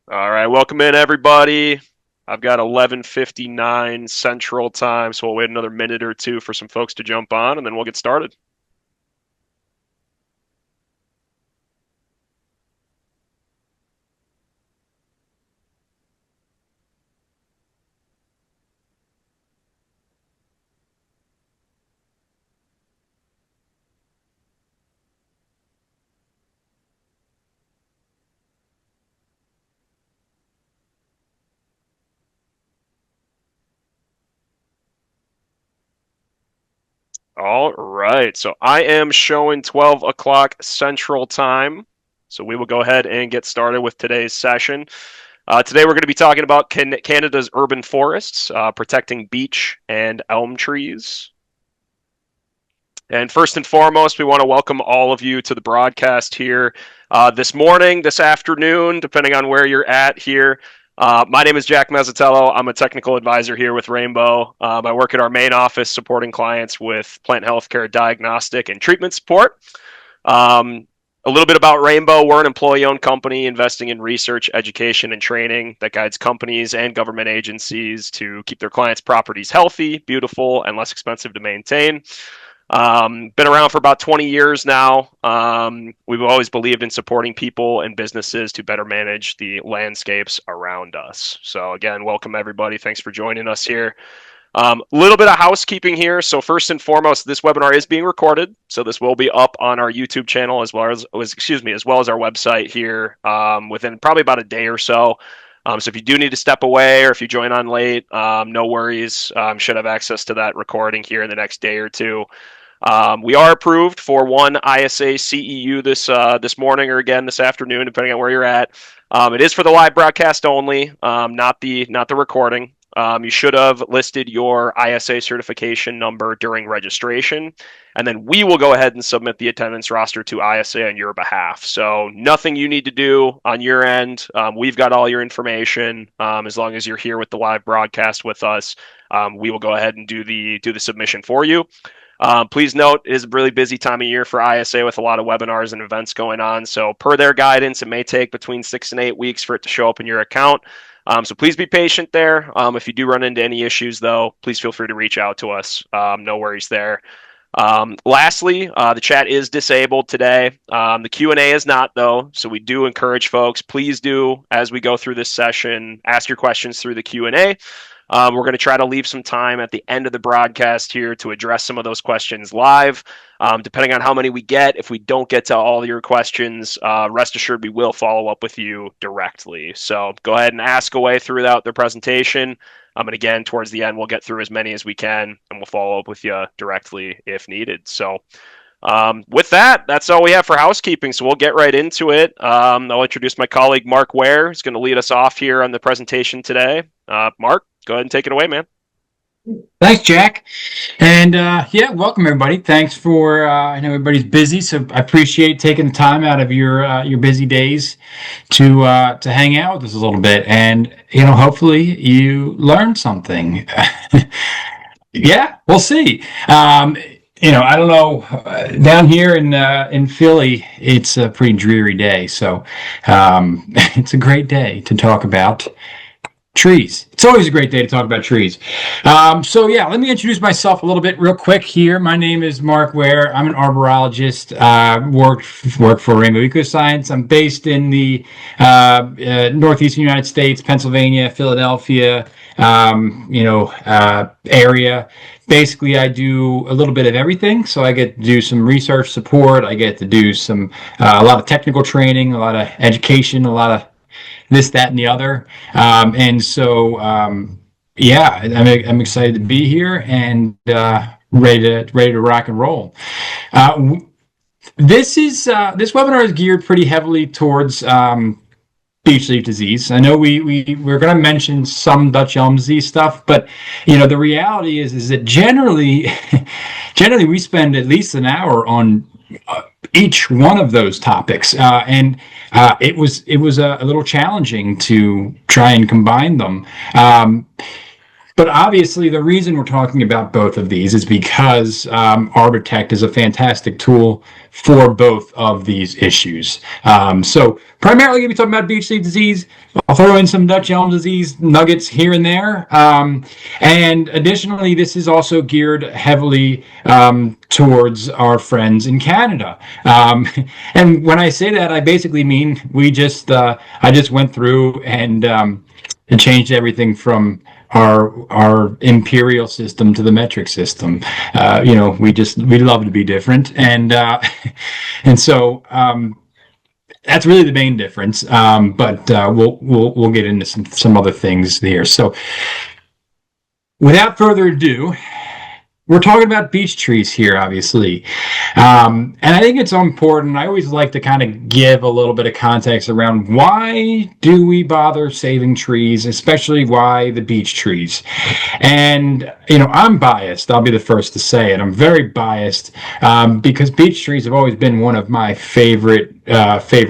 All right, welcome in everybody. I've got 11:59 Central Time, so we'll wait another minute or two for some folks to jump on, and then we'll get started. All right, so I am showing 12 o'clock Central Time, so we will go ahead and get started with today's session. Today we're going to be talking about Canada's urban forests, protecting beech and elm trees. And first and foremost, we want to welcome all of you to the broadcast here this morning, this afternoon, depending on where you're at here. My name is Jack Mazzatello. I'm a technical advisor here with Rainbow. I work at our main office supporting clients with plant healthcare diagnostic and treatment support. A little bit about Rainbow. We're an employee-owned company investing in research, education, and training that guides companies and government agencies to keep their clients' properties healthy, beautiful, and less expensive to maintain. Been around for about 20 years now. We've always believed in supporting people and businesses to better manage the landscapes around us. So again, welcome everybody. Thanks for joining us here. A little bit of housekeeping here. So first and foremost, this webinar is being recorded. So this will be up on our YouTube channel as well as our website here within probably about a day or so. So if you do need to step away or if you join on late, no worries. Should have access to that recording here in the next day or two. We are approved for one ISA CEU this morning or again this afternoon, depending on where you're at. It is for the live broadcast only, not the recording. You should have listed your ISA certification number during registration, and then we will go ahead and submit the attendance roster to ISA on your behalf. So nothing you need to do on your end. We've got all your information. As long as you're here with the live broadcast with us, we will go ahead and do the submission for you. Please note, it is a really busy time of year for ISA with a lot of webinars and events going on. So per their guidance, it may take between 6 and 8 weeks for it to show up in your account. So please be patient there. If you do run into any issues, though, please feel free to reach out to us. No worries there. Lastly, the chat is disabled today. The Q&A is not, though, so we do encourage folks, please do, as we go through this session, ask your questions through the Q&A. We're going to try to leave some time at the end of the broadcast here to address some of those questions live. Depending on how many we get, if we don't get to all your questions, rest assured we will follow up with you directly. So go ahead and ask away throughout the presentation. And again, towards the end, we'll get through as many as we can, and we'll follow up with you directly if needed. So with that, that's all we have for housekeeping, so we'll get right into it. I'll introduce my colleague, Mark Ware, who's going to lead us off here on the presentation today. Mark, go ahead and take it away, man. Thanks, Jack. And yeah, welcome everybody. Thanks for I know everybody's busy, so I appreciate taking the time out of your busy days to hang out with us a little bit. And hopefully you learned something. Yeah, we'll see. I don't know. Down here in Philly, it's a pretty dreary day, so it's a great day to talk about trees. It's always a great day to talk about trees. So yeah, let me introduce myself a little bit real quick here. My name is Mark Ware. I'm an arborologist. Work for Rainbow Ecoscience. I'm based in the northeastern United States, Pennsylvania, Philadelphia, area. Basically, I do a little bit of everything. So I get to do some research support. I get to do a lot of technical training, a lot of education, a lot of this, that, and the other. Yeah, I'm excited to be here and ready to rock and roll. This webinar is geared pretty heavily towards Beech Leaf Disease. I know we're going to mention some Dutch Elm Disease stuff, but the reality is that generally we spend at least an hour on each one of those topics, and it was a little challenging to try and combine them. But obviously, the reason we're talking about both of these is because Arbitect is a fantastic tool for both of these issues. So primarily going to be talking about beech leaf disease. I'll throw in some Dutch elm disease nuggets here and there. And additionally, this is also geared heavily towards our friends in Canada. And when I say that, I basically mean I just went through and changed everything from our imperial system to the metric system. We love to be different, and so that's really the main difference. But we'll get into some other things here. So, without further ado, we're talking about beech trees here, obviously. And I think it's important. I always like to kind of give a little bit of context around why do we bother saving trees, especially why the beech trees. And, I'm biased. I'll be the first to say it. I'm very biased because beech trees have always been one of my favorite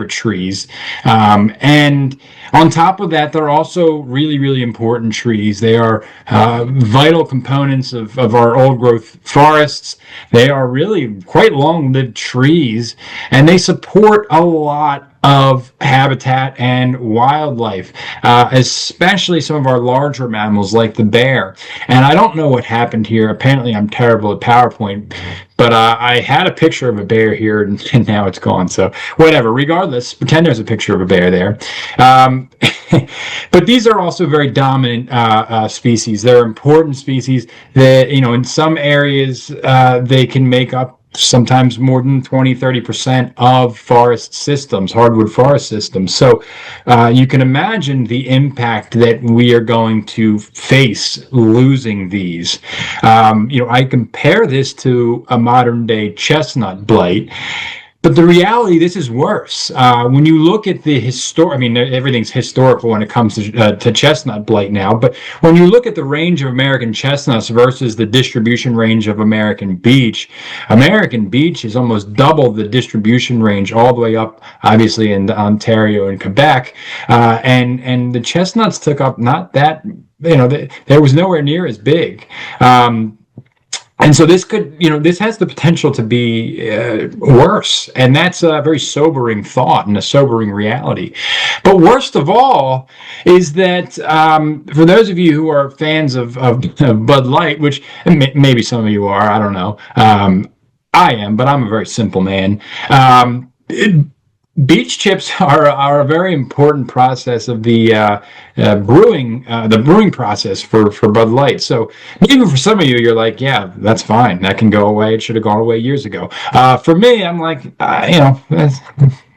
trees. And on top of that, they're also really, really important trees. They are vital components of our old growth forests. They are really quite long-lived trees, and they support a lot of habitat and wildlife, especially some of our larger mammals like the bear. And I don't know what happened here. Apparently, I'm terrible at PowerPoint, but I had a picture of a bear here, and now it's gone. So whatever. Regardless, pretend there's a picture of a bear there. But these are also very dominant species. They're important species that, in some areas, they can make up sometimes more than 20-30% of forest systems, hardwood forest systems. So you can imagine the impact that we are going to face losing these. I compare this to a modern day chestnut blight. But the reality, this is worse. When you look at the everything's historical when it comes to chestnut blight now. But when you look at the range of American chestnuts versus the distribution range of American beech is almost double the distribution range, all the way up, obviously, in Ontario and Quebec. And the chestnuts took up not that. There was nowhere near as big. And so this has the potential to be worse. And that's a very sobering thought and a sobering reality. But worst of all is that for those of you who are fans of Bud Light, which maybe some of you are, I don't know. I am, but I'm a very simple man. Beech chips are a very important process of the brewing process for Bud Light. So even for some of you, you're like, yeah, that's fine. That can go away. It should have gone away years ago. For me, I'm like,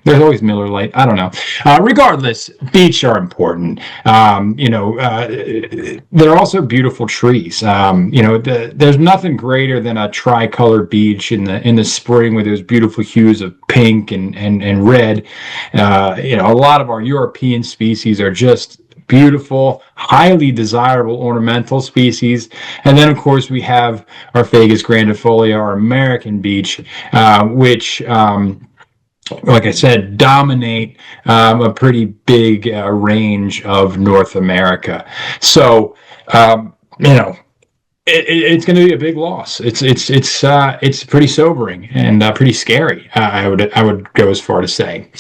there's always Miller Lite. I don't know. Regardless, beech are important. They're also beautiful trees. There's nothing greater than a tricolor beech in the spring with those beautiful hues of pink and red. A lot of our European species are just beautiful, highly desirable ornamental species. And then, of course, we have our Fagus grandifolia, our American beech, which like I said, dominate a pretty big range of North America. So, it's going to be a big loss. It's pretty sobering and pretty scary. I would go as far to say.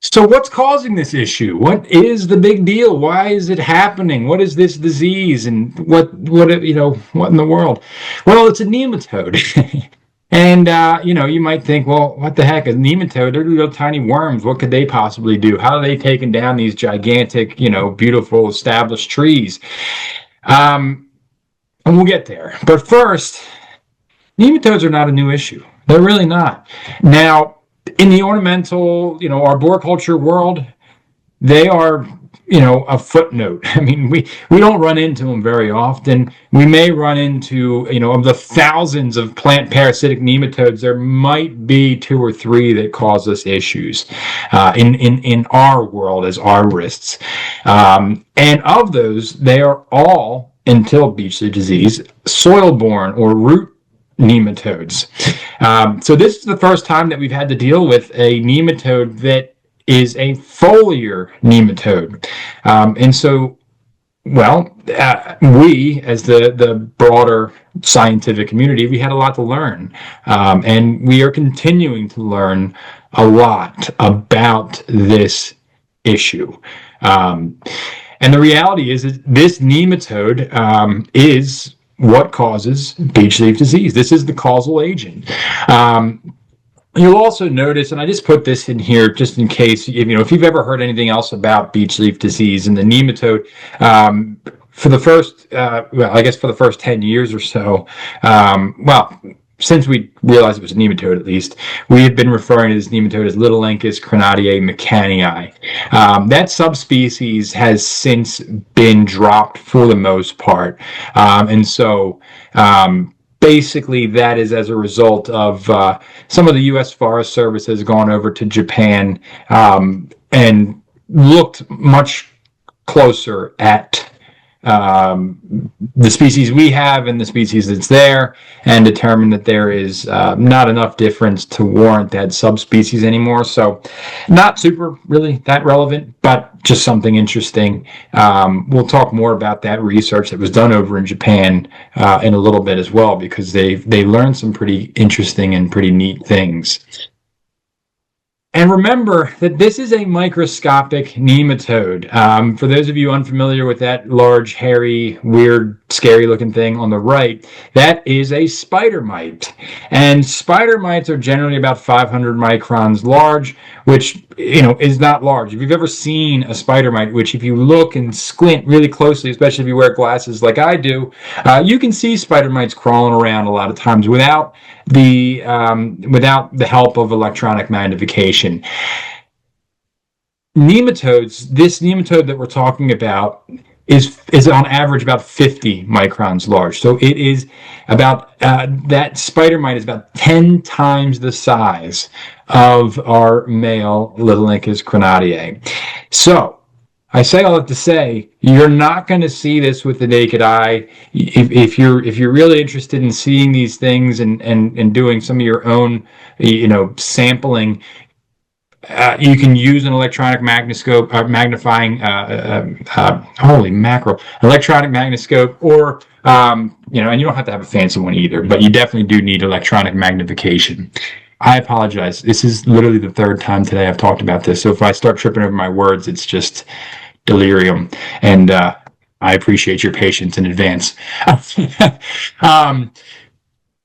So what's causing this issue? What is the big deal? Why is it happening? What is this disease? And what in the world? Well, it's a nematode. And, you might think, well, what the heck? A nematode, they're little tiny worms. What could they possibly do? How are they taking down these gigantic, beautiful established trees? And we'll get there. But first, nematodes are not a new issue. They're really not. Now, in the ornamental, arboriculture world, they are a footnote. I mean, we don't run into them very often. We may run into, of the thousands of plant parasitic nematodes, there might be 2 or 3 that cause us issues in our world as arborists. And of those, they are all, until Beech Leaf Disease, soil-borne or root nematodes. So this is the first time that we've had to deal with a nematode that is a foliar nematode. And so We, as the broader scientific community, we had a lot to learn, and we are continuing to learn a lot about this issue. Um, and the reality is that this nematode is what causes beech leaf disease. This is the causal agent. You'll also notice, and I just put this in here just in case, if you've ever heard anything else about beech leaf disease and the nematode, for the first, I guess for the first 10 years or so, since we realized it was a nematode at least, we have been referring to this nematode as Little-Encus crenatiae mccannii. That subspecies has since been dropped for the most part. Basically, that is as a result of some of the U.S. Forest Service has gone over to Japan and looked much closer at the species we have and the species that's there, and determined that there is not enough difference to warrant that subspecies anymore. So not super really that relevant, but just something interesting. We'll talk more about that research that was done over in Japan in a little bit as well, because they learned some pretty interesting and pretty neat things. And remember that this is a microscopic nematode. For those of you unfamiliar with that large, hairy, weird, scary-looking thing on the right, that is a spider mite. And spider mites are generally about 500 microns large, which, is not large. If you've ever seen a spider mite, which if you look and squint really closely, especially if you wear glasses like I do, you can see spider mites crawling around a lot of times without the help of electronic magnification. Nematodes, this nematode that we're talking about is on average about 50 microns large. So it is about, that spider mite is about 10 times the size of our male Little-Encus crenatiae. So I say all that to say, you're not going to see this with the naked eye. If you're really interested in seeing these things and doing some of your own, sampling, you can use an electronic magnifying, holy mackerel, electronic magnoscope, or, and you don't have to have a fancy one either, but you definitely do need electronic magnification. I apologize. This is literally the third time today I've talked about this. So if I start tripping over my words, it's just delirium. And I appreciate your patience in advance.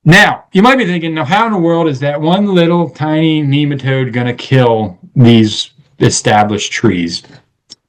Now, you might be thinking, now, how in the world is that one little tiny nematode going to kill these established trees?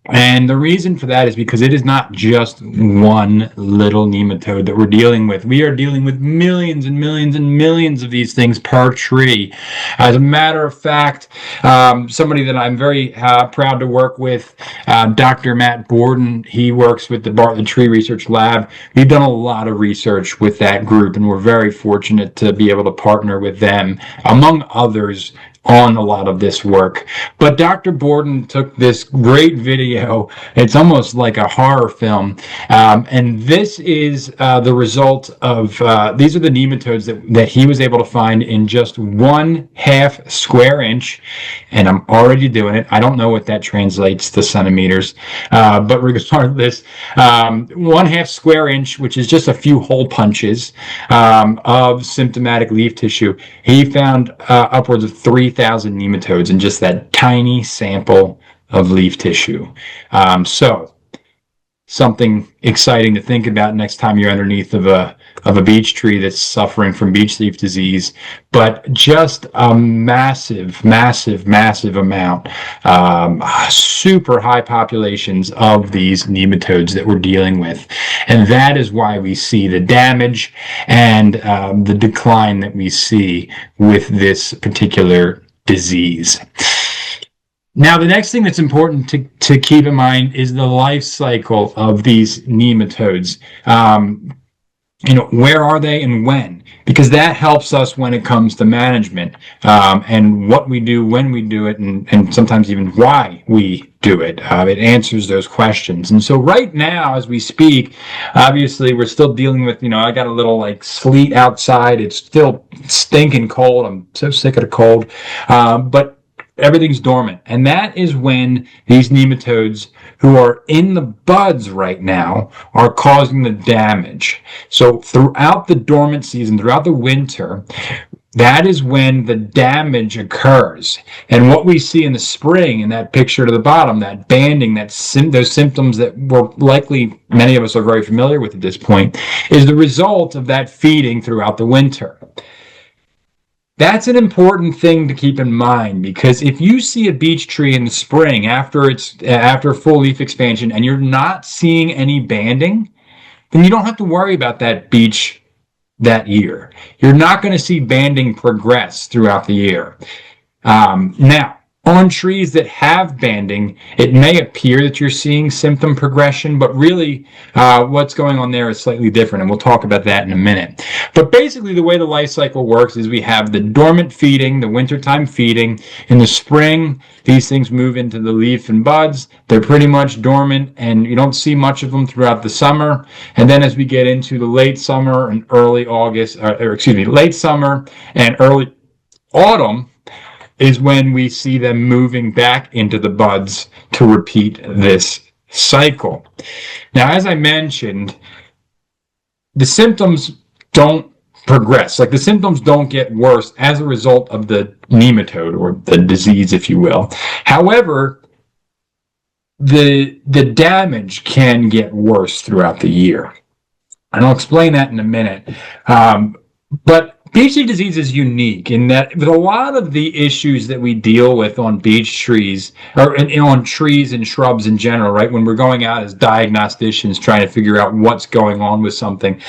And the reason for that is because it is not just one little nematode that we're dealing with. We are dealing with millions and millions and millions of these things per tree. As a matter of fact, somebody that I'm very proud to work with, Dr. Matt Borden, he works with the Bartlett Tree Research Lab. We've done a lot of research with that group, and we're very fortunate to be able to partner with them, among others, on a lot of this work. But Dr. Borden took this great video. It's almost like a horror film. And this is the result of, these are the nematodes that he was able to find in just 1/2 square inch. And I'm already doing it. I don't know what that translates to centimeters. But regardless, 1/2 square inch, which is just a few hole punches of symptomatic leaf tissue. He found upwards of 3,000 nematodes in just that tiny sample of leaf tissue. So something exciting to think about next time you're underneath of a beech tree that's suffering from beech leaf disease, but just a massive, massive, massive amount, super high populations of these nematodes that we're dealing with. And that is why we see the damage and the decline that we see with this particular disease. Now, the next thing that's important to keep in mind is the life cycle of these nematodes. Where are they and when? Because that helps us when it comes to management, and what we do, when we do it, and sometimes even why we do it. It answers those questions. And so right now, as we speak, obviously we're still dealing with, I got a little sleet outside. It's still stinking cold. I'm so sick of the cold. But everything's dormant. And that is when these nematodes who are in the buds right now are causing the damage. So throughout the dormant season, throughout the winter, that is when the damage occurs. And what we see in the spring, in that picture to the bottom, that banding, those symptoms that we're likely, many of us are very familiar with at this point, is the result of that feeding throughout the winter. That's an important thing to keep in mind, because if you see a beech tree in the spring after full leaf expansion and you're not seeing any banding, then you don't have to worry about that beech that year. You're not going to see banding progress throughout the year. Now, on trees that have banding, it may appear that you're seeing symptom progression, but really what's going on there is slightly different, and we'll talk about that in a minute. But basically, the way the life cycle works is we have the dormant feeding, the wintertime feeding. In the spring, these things move into the leaf and buds. They're pretty much dormant, and you don't see much of them throughout the summer. And then as we get into the late summer and early late summer and early autumn, is when we see them moving back into the buds to repeat this cycle. Now, as I mentioned, the symptoms don't progress. Like, the symptoms don't get worse as a result of the nematode, or the disease, if you will. However, the damage can get worse throughout the year. And I'll explain that in a minute. But Beech Leaf Disease is unique in that with a lot of the issues that we deal with on beech trees, or on trees and shrubs in general, right? When we're going out as diagnosticians trying to figure out what's going on with something,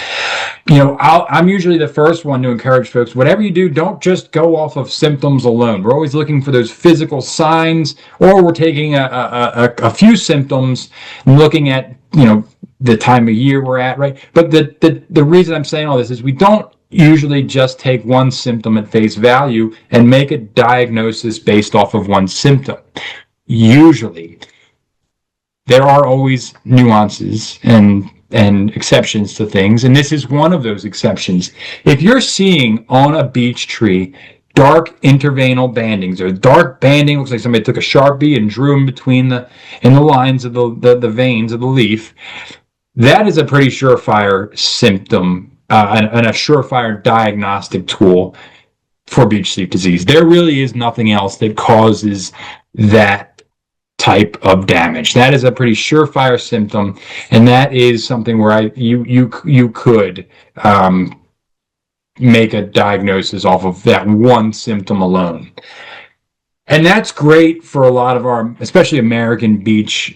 I'm usually the first one to encourage folks, whatever you do, don't just go off of symptoms alone. We're always looking for those physical signs, or we're taking a few symptoms and looking at, the time of year we're at, right? But the reason I'm saying all this is we don't usually just take one symptom at face value and make a diagnosis based off of one symptom. Usually, there are always nuances and exceptions to things, and this is one of those exceptions. If you're seeing on a beech tree dark interveinal bandings, or dark banding, looks like somebody took a Sharpie and drew them in the lines of the veins of the leaf, that is a pretty surefire symptom and a surefire diagnostic tool for Beech Leaf Disease. There really is nothing else that causes that type of damage. That is a pretty surefire symptom, and that is something where you could make a diagnosis off of that one symptom alone. And that's great for a lot of our, especially American beech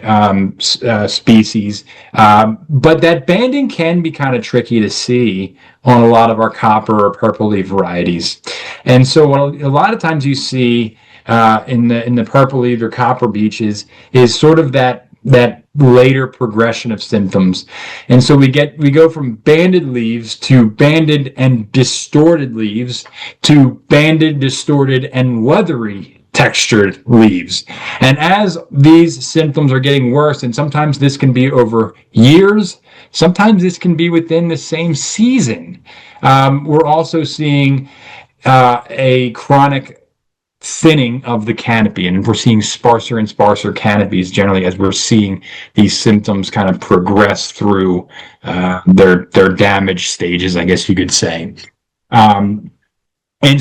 species. But that banding can be kind of tricky to see on a lot of our copper or purple leaf varieties. And so what a lot of times you see in the purple leaf or copper beeches is sort of that later progression of symptoms. And so we go from banded leaves to banded and distorted leaves to banded, distorted, and leathery textured leaves. And as these symptoms are getting worse, and sometimes this can be over years, sometimes this can be within the same season, we're also seeing a chronic thinning of the canopy, and we're seeing sparser and sparser canopies generally as we're seeing these symptoms kind of progress through their damage stages, I guess you could say. And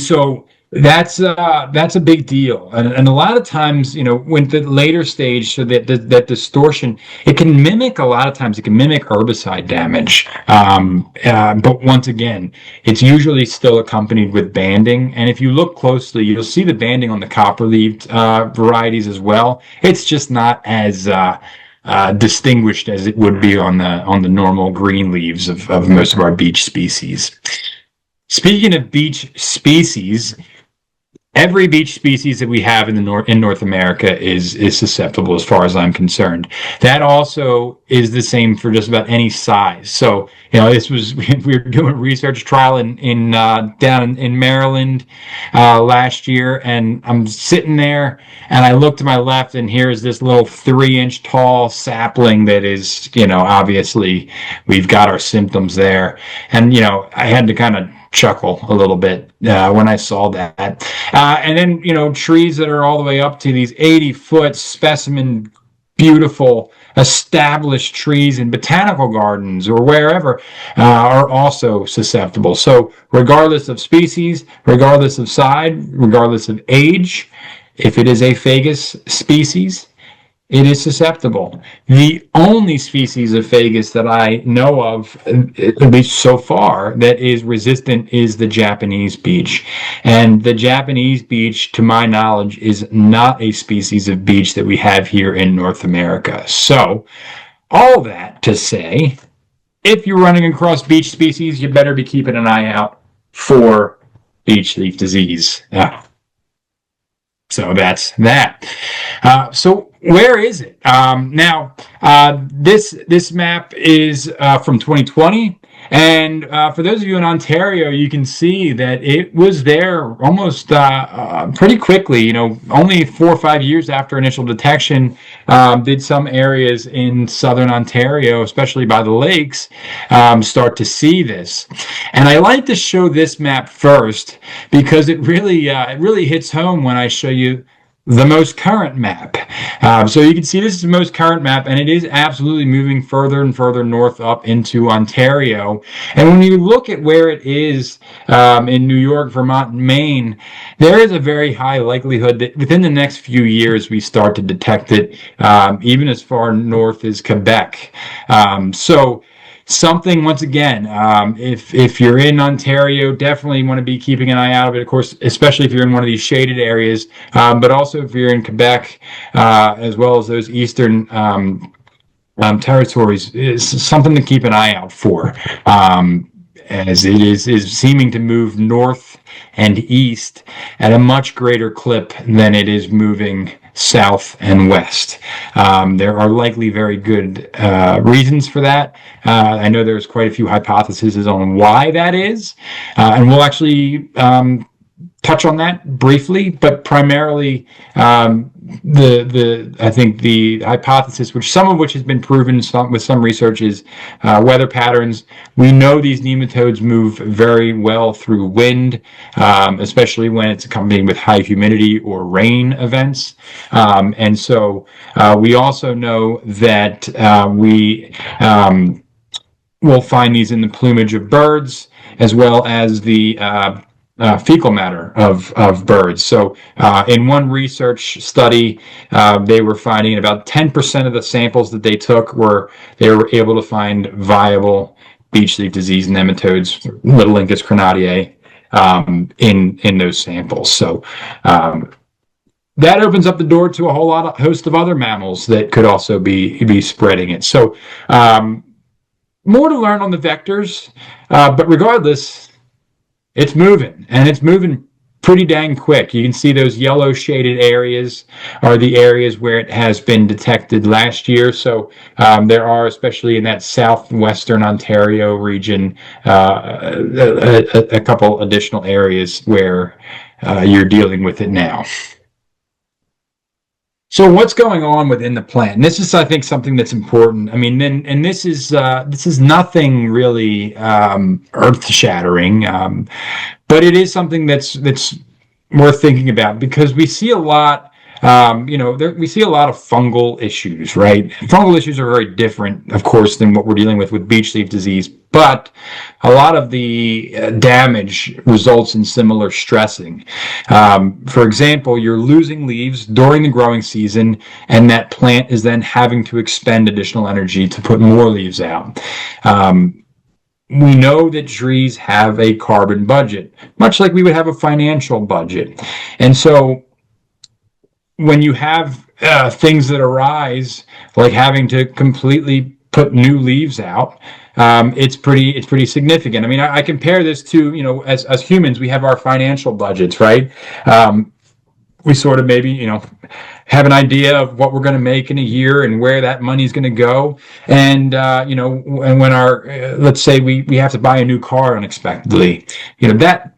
so that's a big deal, and a lot of times, when the later stage, so that distortion, it can mimic herbicide damage. But once again, it's usually still accompanied with banding, and if you look closely, you'll see the banding on the copper-leaved varieties as well. It's just not as distinguished as it would be on the normal green leaves of most of our beech species. Speaking of beech species, every beech species that we have in North America is susceptible, as far as I'm concerned. That also is the same for just about any size. So, we were doing a research trial down in Maryland last year, and I'm sitting there, and I look to my left, and here's this little 3-inch tall sapling that is, obviously we've got our symptoms there, and I had to kind of chuckle a little bit when I saw that. And then, trees that are all the way up to these 80-foot specimen, beautiful, established trees in botanical gardens or wherever are also susceptible. So regardless of species, regardless of size, regardless of age, if it is a Fagus species, it is susceptible. The only species of Fagus that I know of, at least so far, that is resistant is the Japanese beech. And the Japanese beech, to my knowledge, is not a species of beech that we have here in North America. So, all that to say, if you're running across beech species, you better be keeping an eye out for beech leaf disease. So that's that. So where is it? Now, this map is from 2020. And for those of you in Ontario, you can see that it was there almost pretty quickly. Only 4 or 5 years after initial detection, did some areas in southern Ontario, especially by the lakes, start to see this. And I like to show this map first because it really hits home when I show you the most current map. So you can see this is the most current map, and it is absolutely moving further and further north up into Ontario. And when you look at where it is in New York, Vermont, and Maine, there is a very high likelihood that within the next few years we start to detect it, even as far north as Quebec. So something, once again, if you're in Ontario, definitely want to be keeping an eye out of it, of course, especially if you're in one of these shaded areas, but also if you're in Quebec, as well as those eastern territories, is something to keep an eye out for, as it is seeming to move north and east at a much greater clip than it is moving south and west. There are likely very good reasons for that. I know there's quite a few hypotheses on why that is, and we'll actually touch on that briefly, but primarily I think the hypothesis, which some of which has been proven with some research, is weather patterns. We know these nematodes move very well through wind, especially when it's accompanied with high humidity or rain events. And so we also know that we will find these in the plumage of birds, as well as the fecal matter of birds. So in one research study, they were finding about 10% of the samples that they took they were able to find viable beech leaf disease nematodes, Litholinchus crenatiae, in those samples. So that opens up the door to a host of other mammals that could also be spreading it. So more to learn on the vectors, but regardless, it's moving, and it's moving pretty dang quick. You can see those yellow shaded areas are the areas where it has been detected last year. So there are, especially in that southwestern Ontario region, a couple additional areas where you're dealing with it now. So what's going on within the plant? And this is, I think, something that's important. I mean, and this is nothing really earth-shattering, but it is something that's worth thinking about, because we see a lot. We see a lot of fungal issues, right? Fungal issues are very different, of course, than what we're dealing with beech leaf disease, but a lot of the damage results in similar stressing. For example, you're losing leaves during the growing season, and that plant is then having to expend additional energy to put more leaves out. We know that trees have a carbon budget, much like we would have a financial budget. And so when you have things that arise, like having to completely put new leaves out, it's pretty significant. I mean, I compare this to, as humans, we have our financial budgets, right? We sort of maybe, have an idea of what we're going to make in a year and where that money is going to go. And, and when let's say we have to buy a new car unexpectedly,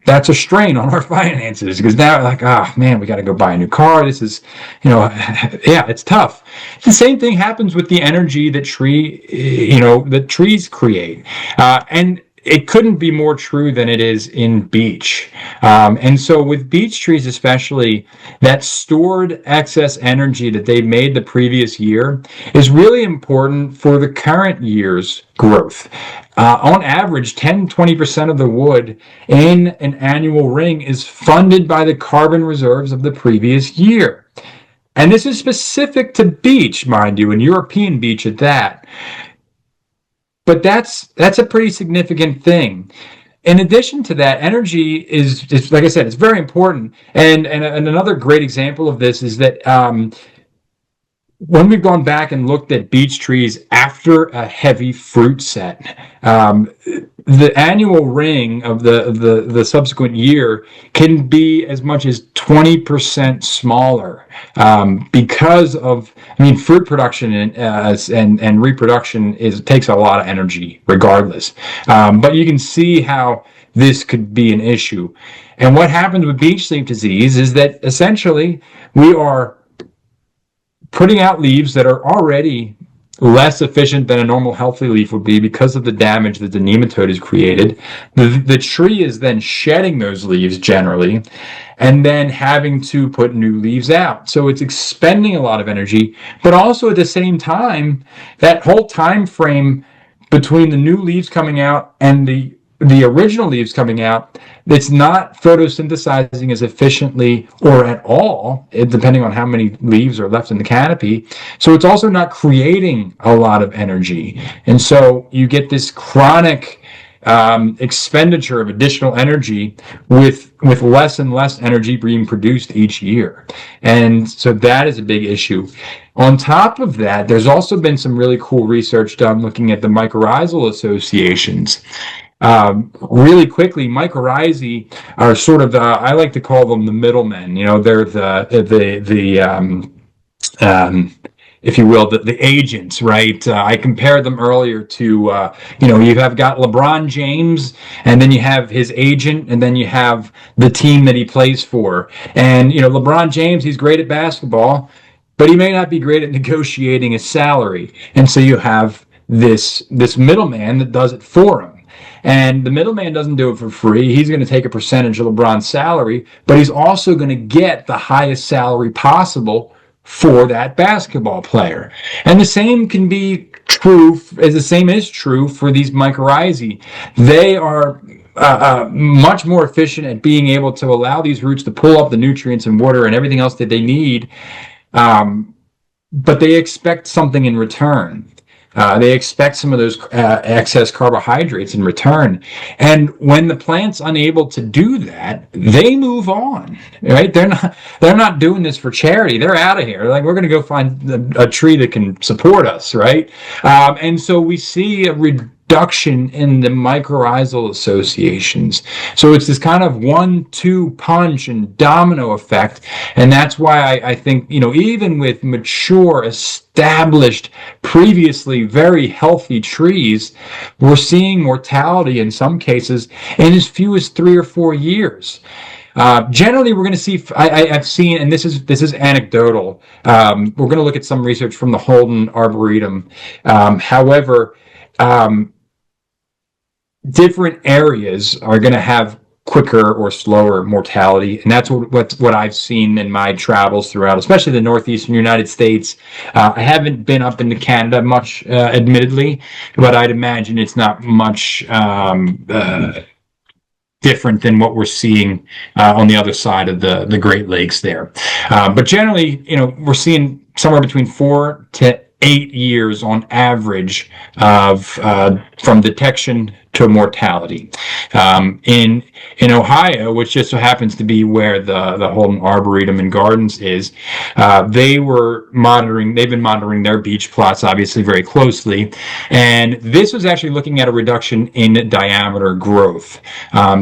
that's a strain on our finances, because now like, man, we got to go buy a new car. This is, yeah, it's tough. The same thing happens with the energy that trees create. And it couldn't be more true than it is in beech. And so with beech trees especially, that stored excess energy that they made the previous year is really important for the current year's growth. On average, 10-20% of the wood in an annual ring is funded by the carbon reserves of the previous year. And this is specific to beech, mind you, and European beech at that. But that's a pretty significant thing. In addition to that, energy is like I said, it's very important. And another great example of this is that when we've gone back and looked at beech trees after a heavy fruit set, the annual ring of the subsequent year can be as much as 20% smaller because of, I mean, fruit production and reproduction takes a lot of energy regardless. But you can see how this could be an issue. And what happens with beech leaf disease is that essentially we are putting out leaves that are already less efficient than a normal healthy leaf would be because of the damage that the nematode has created. The tree is then shedding those leaves generally and then having to put new leaves out. So it's expending a lot of energy, but also at the same time, that whole time frame between the new leaves coming out and the original leaves coming out, it's not photosynthesizing as efficiently or at all, depending on how many leaves are left in the canopy. So it's also not creating a lot of energy. And so you get this chronic expenditure of additional energy with less and less energy being produced each year. And so that is a big issue. On top of that, there's also been some really cool research done looking at the mycorrhizal associations. Really quickly, mycorrhizae are sort of I like to call them the middlemen. You know, they're if you will, the agents, right? I compared them earlier to, you have got LeBron James, and then you have his agent, and then you have the team that he plays for. And, LeBron James, he's great at basketball, but he may not be great at negotiating his salary. And so you have this middleman that does it for him. And the middleman doesn't do it for free. He's going to take a percentage of LeBron's salary, but he's also going to get the highest salary possible for that basketball player. And the same is true for these mycorrhizae. They are much more efficient at being able to allow these roots to pull up the nutrients and water and everything else that they need, but they expect something in return. They expect some of those excess carbohydrates in return. And when the plant's unable to do that, they move on, right? They're not doing this for charity. They're out of here. They're like, we're going to go find a tree that can support us, right? And so we see a reduction in the mycorrhizal associations. So it's this kind of 1-2 punch and domino effect. And that's why I think, even with mature, established, previously very healthy trees, we're seeing mortality in some cases in as few as 3 or 4 years. Generally, we're going to see. I've seen, and this is anecdotal. We're going to look at some research from the Holden Arboretum. However, different areas are going to have quicker or slower mortality, and that's what I've seen in my travels throughout, especially the northeastern United States. I haven't been up into Canada much, admittedly, but I'd imagine it's not much different than what we're seeing on the other side of the Great Lakes there. But generally, we're seeing somewhere between 4 to 8 years on average of from detection to mortality. In Ohio, which just so happens to be where the Holden Arboretum and Gardens is, they've been monitoring their beech plots obviously very closely, and this was actually looking at a reduction in diameter growth.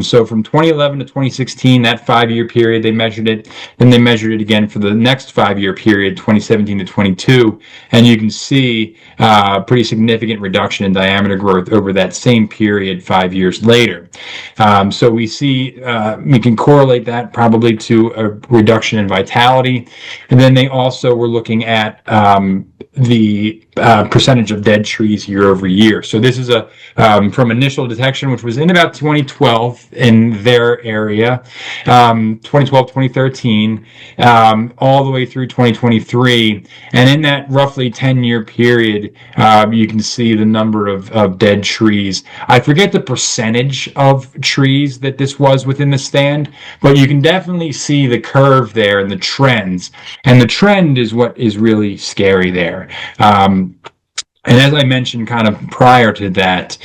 So from 2011 to 2016, that 5-year period, they measured it, then they measured it again for the next 5-year period, 2017 to 22, and you can see pretty significant reduction in diameter growth over that same period 5 years later. So we can correlate that probably to a reduction in vitality. And then they also were looking at the percentage of dead trees year over year. So this is a from initial detection, which was in about 2012 in their area, 2012, 2013, all the way through 2023. And in that roughly 10-year period, you can see the number of dead trees. I forget the percentage of trees that this was within the stand, but you can definitely see the curve there and the trends. And the trend is what is really scary there. And as I mentioned kind of prior to that,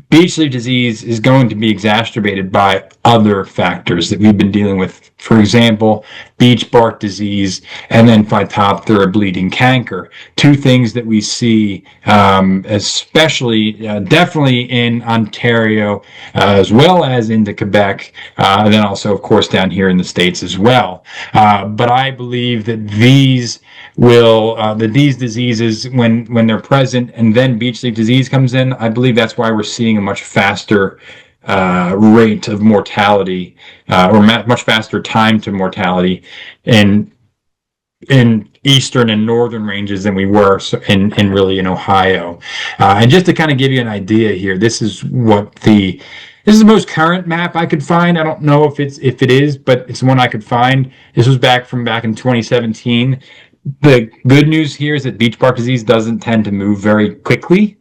Beech leaf disease is going to be exacerbated by other factors that we've been dealing with. For example, beech bark disease and then Phytophthora bleeding canker. Two things that we see, especially definitely in Ontario, as well as into Quebec, and then also, of course, down here in the States as well. But I believe that these diseases, when they're present and then beech leaf disease comes in, I believe that's why we're seeing a much faster rate of mortality, or much faster time to mortality in eastern and northern ranges than we were in really in Ohio. And just to kind of give you an idea here, this is the most current map I could find. I don't know if it is, but it's the one I could find. This was back in 2017. The good news here is that beech bark disease doesn't tend to move very quickly.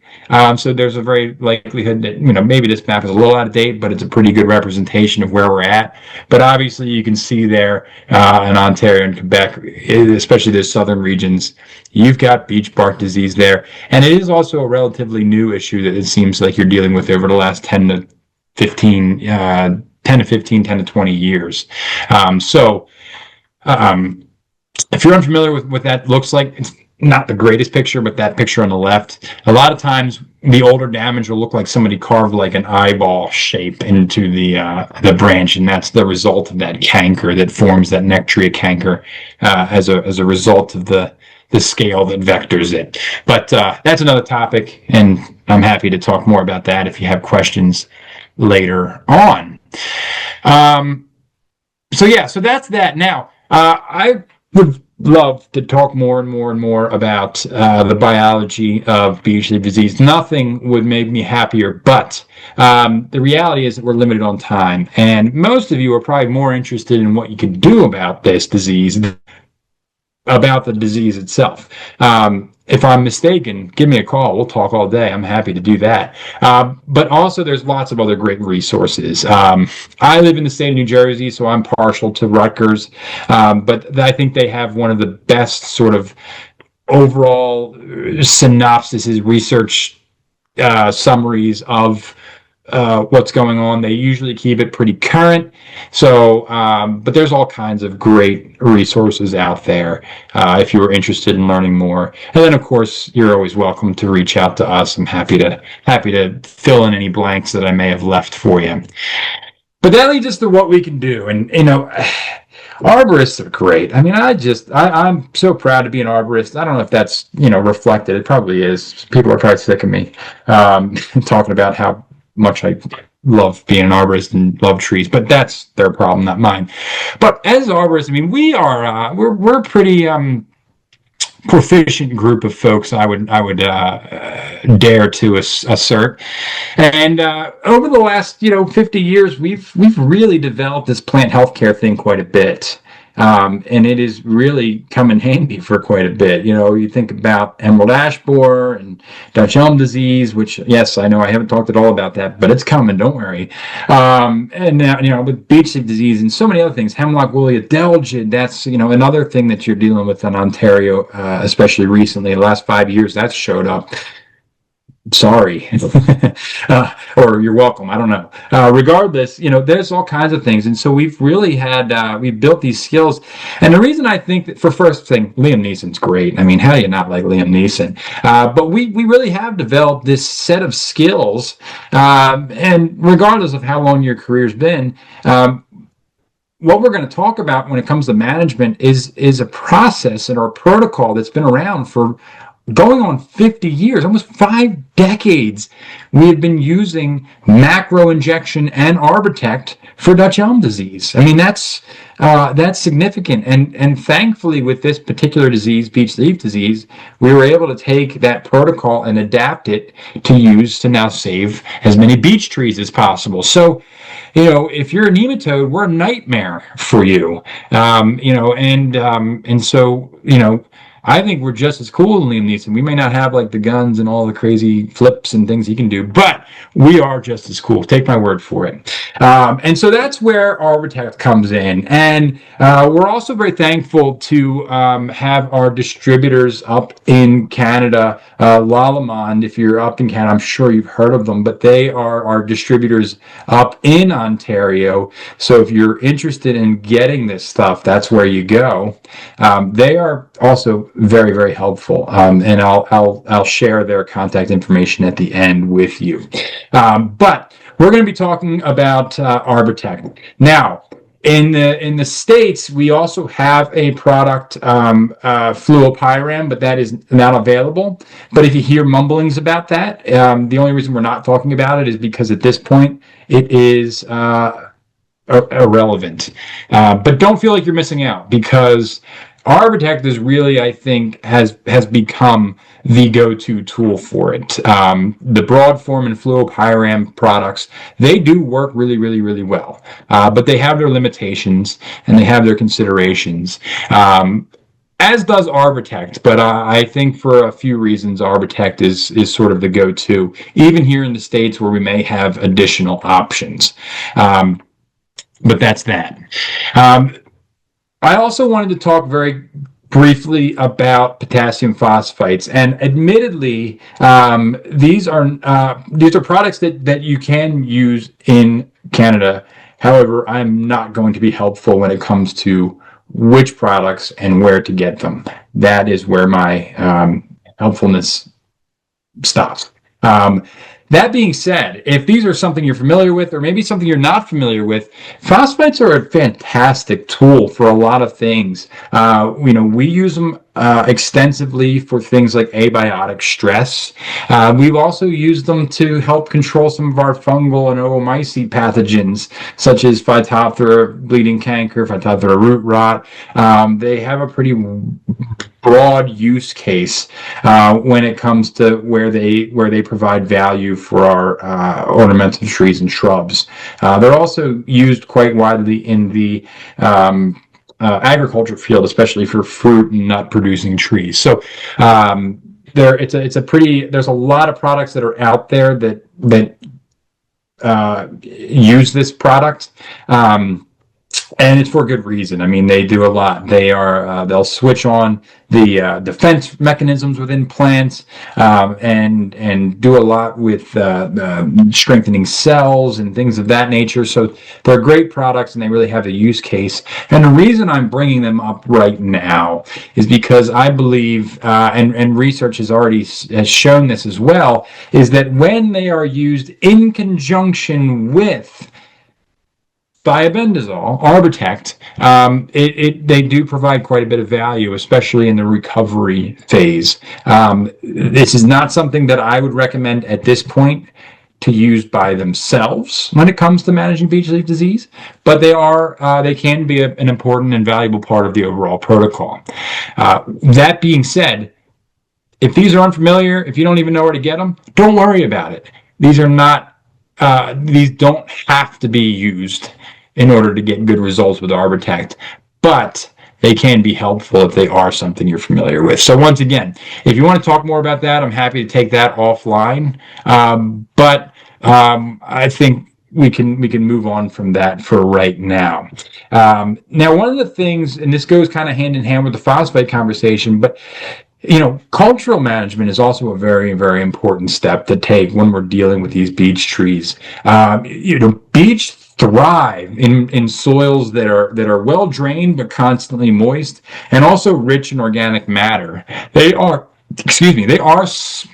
So there's a very likelihood that, maybe this map is a little out of date, but it's a pretty good representation of where we're at. But obviously you can see there in Ontario and Quebec, especially the southern regions, you've got beech bark disease there. And it is also a relatively new issue that it seems like you're dealing with over the last 10 to 20 years. If you're unfamiliar with what that looks like, it's not the greatest picture, but that picture on the left, a lot of times the older damage will look like somebody carved like an eyeball shape into the branch, and that's the result of that canker that forms, that nectria canker, as a result of the scale that vectors it. But that's another topic, and I'm happy to talk more about that if you have questions later on. So that's that. Now, I would love to talk more and more and more about the biology of Beech leaf disease. Nothing would make me happier, but the reality is that we're limited on time, and most of you are probably more interested in what you can do about this disease, about the disease itself. If I'm mistaken, give me a call. We'll talk all day. I'm happy to do that. But also, there's lots of other great resources. I live in the state of New Jersey, so I'm partial to Rutgers. But I think they have one of the best sort of overall synopsises, research summaries of what's going on. They usually keep it pretty current. So, but there's all kinds of great resources out there if you were interested in learning more. And then, of course, you're always welcome to reach out to us. I'm happy to fill in any blanks that I may have left for you. But that leads us to what we can do. And, arborists are great. I mean, I'm so proud to be an arborist. I don't know if that's, reflected. It probably is. People are probably sick of me talking about how much I love being an arborist and love trees, but that's their problem, not mine. But as arborists, I mean, we're a pretty proficient group of folks, I would dare to assert. And over the last 50 years, we've really developed this plant healthcare thing quite a bit. And it has really come in handy for quite a bit. You think about emerald ash borer and Dutch Elm Disease, which, yes, I know I haven't talked at all about that, but it's coming, don't worry. And now, with Beech Leaf Disease and so many other things, hemlock woolly adelgid, that's, another thing that you're dealing with in Ontario, especially recently, in the last 5 years, that's showed up. Sorry. Or you're welcome. I don't know. Regardless, there's all kinds of things. And so we've really we've built these skills. And the reason I think that, for first thing, Liam Neeson's great. I mean, how do you not like Liam Neeson? But we really have developed this set of skills. And regardless of how long your career's been, what we're going to talk about when it comes to management is a process and our protocol that's been around for going on 50 years, almost 5 decades, we have been using macro injection and Arbortect for Dutch Elm disease. I mean, that's significant. And thankfully, with this particular disease, Beech Leaf Disease, we were able to take that protocol and adapt it to use to now save as many beech trees as possible. So, if you're a nematode, we're a nightmare for you. And so, I think we're just as cool as Liam Neeson. We may not have like the guns and all the crazy flips and things he can do, but we are just as cool. Take my word for it. And so that's where Arbortech comes in. And we're also very thankful to have our distributors up in Canada. Lalamond, if you're up in Canada, I'm sure you've heard of them, but they are our distributors up in Ontario. So if you're interested in getting this stuff, that's where you go. They are also very, very helpful, and I'll share their contact information at the end with you. But we're going to be talking about Arbortech now. In the States, we also have a product, fluopyram, but that is not available. But if you hear mumblings about that, the only reason we're not talking about it is because at this point it is irrelevant. But don't feel like you're missing out, because Arbortect is really, I think, has become the go-to tool for it. The Broadform and fluopyram products, they do work really, really, really well, but they have their limitations and they have their considerations. As does Arbortect, but I think for a few reasons, Arbortect is sort of the go-to, even here in the States where we may have additional options. But that's that. I also wanted to talk very briefly about potassium phosphates, and admittedly, these are products that you can use in Canada. However, I'm not going to be helpful when it comes to which products and where to get them. That is where my helpfulness stops. That being said, if these are something you're familiar with, or maybe something you're not familiar with, phosphates are a fantastic tool for a lot of things. We use them extensively for things like abiotic stress. We've also used them to help control some of our fungal and oomycete pathogens, such as Phytophthora bleeding canker, Phytophthora root rot. They have a pretty broad use case when it comes to where they provide value for our ornamental trees and shrubs. They're also used quite widely in the agriculture field, especially for fruit and nut producing trees. So there's a lot of products that are out there that use this product. And it's for good reason. I mean, they do a lot. They'll switch on the defense mechanisms within plants, and do a lot with strengthening cells and things of that nature. So they're great products, and they really have a use case. And the reason I'm bringing them up right now is because I believe, and research has shown this as well, is that when they are used in conjunction with thiabendazole, Arbortect, they do provide quite a bit of value, especially in the recovery phase. This is not something that I would recommend at this point to use by themselves when it comes to managing Beech Leaf Disease, but they can be an important and valuable part of the overall protocol. That being said, if these are unfamiliar, if you don't even know where to get them, don't worry about it. These don't have to be used in order to get good results with Arbortect, but they can be helpful if they are something you're familiar with. So once again, if you want to talk more about that, I'm happy to take that offline. But I think we can move on from that for right now. Now, one of the things, and this goes kind of hand in hand with the phosphate conversation, but cultural management is also a very, very important step to take when we're dealing with these beech trees. Beech thrive in soils that are well drained but constantly moist, and also rich in organic matter. They are excuse me, they are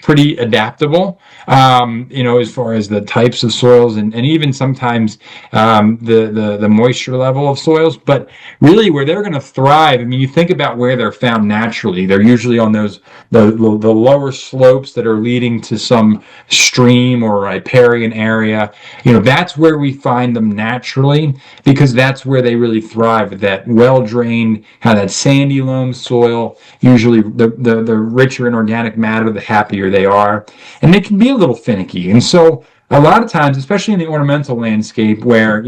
pretty adaptable, as far as the types of soils and even sometimes the moisture level of soils. But really, where they're going to thrive, I mean, you think about where they're found naturally. They're usually on the lower slopes that are leading to some stream or riparian area. That's where we find them naturally, because that's where they really thrive. That well drained, kind of that sandy loam soil. Usually, the richer in organic matter, the happier they are, and they can be a little finicky. And so, a lot of times, especially in the ornamental landscape, where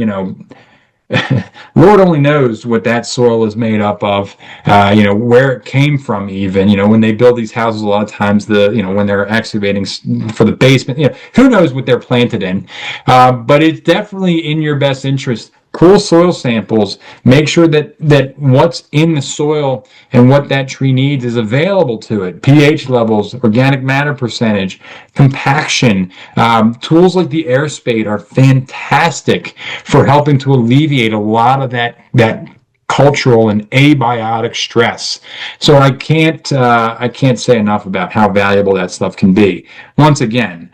Lord only knows what that soil is made up of, where it came from even, when they build these houses, a lot of times when they're excavating for the basement, who knows what they're planted in. But it's definitely in your best interest. Pull soil samples, make sure that what's in the soil and what that tree needs is available to it. pH levels, organic matter percentage, compaction. Tools like the air spade are fantastic for helping to alleviate a lot of that cultural and abiotic stress. So I can't say enough about how valuable that stuff can be. Once again,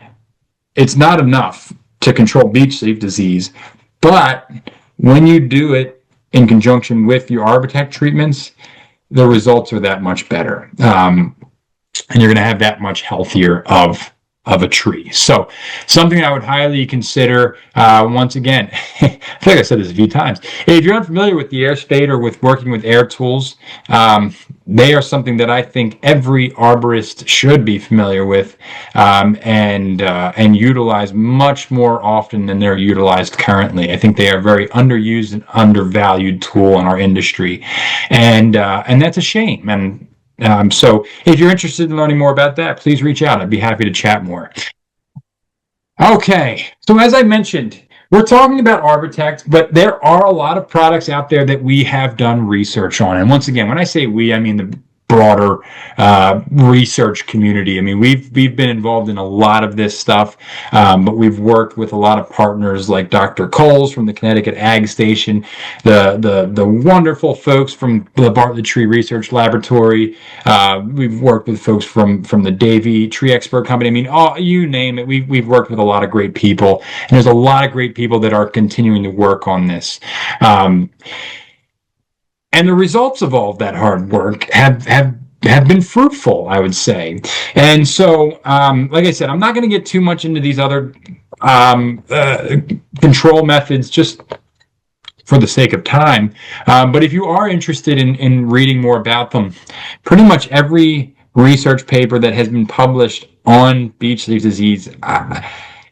it's not enough to control beech leaf disease, but when you do it in conjunction with your Arbortect treatments, the results are that much better. And you're going to have that much healthier of a tree. So something I would highly consider, once again, I think I said this a few times. If you're unfamiliar with the air spade or with working with air tools, they are something that I think every arborist should be familiar with, and utilize much more often than they're utilized currently. I think they are a very underused and undervalued tool in our industry, and that's a shame. And so if you're interested in learning more about that, please reach out. I'd be happy to chat more. Okay, so as I mentioned, we're talking about Arbortect, but there are a lot of products out there that we have done research on. And once again, when I say we, I mean the broader research community. I mean, we've been involved in a lot of this stuff, but we've worked with a lot of partners like Dr. Coles from the Connecticut Ag Station, the wonderful folks from the Bartlett Tree Research Laboratory. We've worked with folks from the Davey Tree Expert Company. I mean, you name it. We've worked with a lot of great people, and there's a lot of great people that are continuing to work on this. And the results of all of that hard work have been fruitful, I would say. And so, like I said, I'm not going to get too much into these other control methods just for the sake of time. But if you are interested in reading more about them, pretty much every research paper that has been published on beech leaf disease